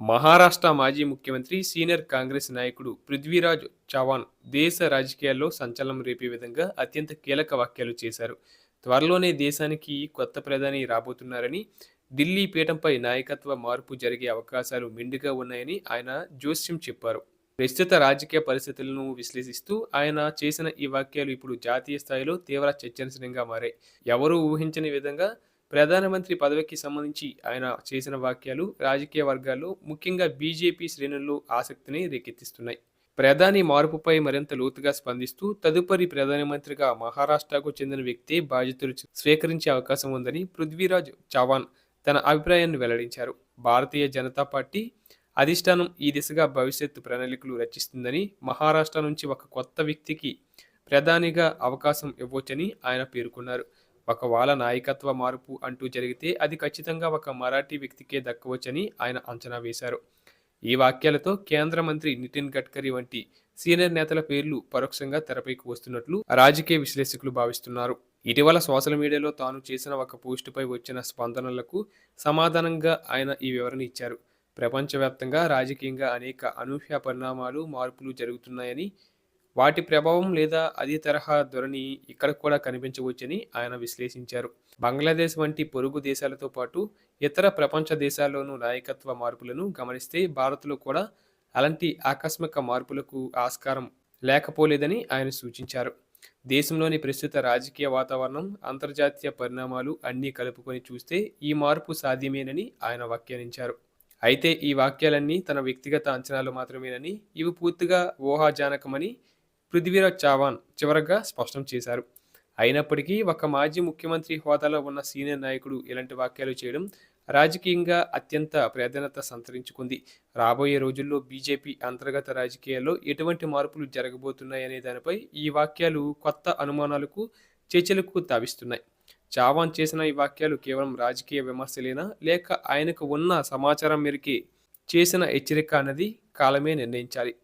మహారాష్ట్ర మాజీ ముఖ్యమంత్రి, సీనియర్ కాంగ్రెస్ నాయకుడు పృథ్వీరాజ్ చవాన్ దేశ రాజకీయాల్లో సంచలనం రేపే విధంగా అత్యంత కీలక వ్యాఖ్యలు చేశారు. త్వరలోనే దేశానికి కొత్త ప్రధాని రాబోతున్నారని, ఢిల్లీ పీఠంపై నాయకత్వ మార్పు జరిగే అవకాశాలు మెండుగా ఉన్నాయని ఆయన జోస్యం చెప్పారు. ప్రస్తుత రాజకీయ పరిస్థితులను విశ్లేషిస్తూ ఆయన చేసిన ఈ వ్యాఖ్యలు ఇప్పుడు జాతీయ స్థాయిలో తీవ్ర చర్చనీయాంశంగా మారాయి. ఎవరూ ఊహించని విధంగా ప్రధానమంత్రి పదవికి సంబంధించి ఆయన చేసిన వ్యాఖ్యలు రాజకీయ వర్గాల్లో, ముఖ్యంగా బీజేపీ శ్రేణుల్లో ఆసక్తిని రేకెత్తిస్తున్నాయి. ప్రధాని మార్పుపై మరింత లోతుగా స్పందిస్తూ, తదుపరి ప్రధానమంత్రిగా మహారాష్ట్రకు చెందిన వ్యక్తే బాధ్యతలు స్వీకరించే అవకాశం ఉందని పృథ్వీరాజ్ చవాన్ తన అభిప్రాయాన్ని వెల్లడించారు. భారతీయ జనతా పార్టీ అధిష్టానం ఈ దిశగా భవిష్యత్తు ప్రణాళికలు రచిస్తుందని, మహారాష్ట్ర నుంచి ఒక కొత్త వ్యక్తికి ప్రధానిగా అవకాశం ఇవ్వొచ్చని ఆయన పేర్కొన్నారు. ఒకవేళ నాయకత్వ మార్పు అంటూ జరిగితే అది ఖచ్చితంగా ఒక మరాఠీ వ్యక్తికే దక్కవచ్చని ఆయన అంచనా వేశారు. ఈ వాక్యాలతో కేంద్ర మంత్రి నితిన్ గడ్కరీ వంటి సీనియర్ నేతల పేర్లు పరోక్షంగా తెరపైకి వస్తున్నట్లు రాజకీయ విశ్లేషకులు భావిస్తున్నారు. ఇటీవల సోషల్ మీడియాలో తాను చేసిన ఒక పోస్టుపై వచ్చిన స్పందనలకు సమాధానంగా ఆయన ఈ వివరణ ఇచ్చారు. ప్రపంచవ్యాప్తంగా రాజకీయంగా అనేక అనూహ్య పరిణామాలు, మార్పులు జరుగుతున్నాయని, వాటి ప్రభావం లేదా అదే తరహా ధోరణి ఇక్కడ కూడా కనిపించవచ్చని ఆయన విశ్లేషించారు. బంగ్లాదేశ్ వంటి పొరుగు దేశాలతో పాటు ఇతర ప్రపంచ దేశాల్లోనూ నాయకత్వ మార్పులను గమనిస్తే భారత్లో కూడా అలాంటి ఆకస్మిక మార్పులకు ఆస్కారం లేకపోలేదని ఆయన సూచించారు. దేశంలోని ప్రస్తుత రాజకీయ వాతావరణం, అంతర్జాతీయ పరిణామాలు అన్నీ కలుపుకొని చూస్తే ఈ మార్పు సాధ్యమేనని ఆయన వ్యాఖ్యానించారు. అయితే ఈ వాక్యాలన్నీ తన వ్యక్తిగత అంచనాలు మాత్రమేనని, ఇవి పూర్తిగా ఊహాజానకమని పృథ్వీరాజ్ చవాన్ చివరగా స్పష్టం చేశారు. అయినప్పటికీ ఒక మాజీ ముఖ్యమంత్రి హోదాలో ఉన్న సీనియర్ నాయకుడు ఇలాంటి వ్యాఖ్యలు చేయడం రాజకీయంగా అత్యంత ప్రాధాన్యత సంతరించుకుంది. రాబోయే రోజుల్లో బీజేపీ అంతర్గత రాజకీయాల్లో ఎటువంటి మార్పులు జరగబోతున్నాయనే దానిపై ఈ వాక్యాలు కొత్త అనుమానాలకు, చర్చలకు తావిస్తున్నాయి. చవాన్ చేసిన ఈ వాక్యాలు కేవలం రాజకీయ విమర్శలేనా, లేక ఆయనకు ఉన్న సమాచారం మేరకే చేసిన హెచ్చరిక అన్నది కాలమే నిర్ణయించాలి.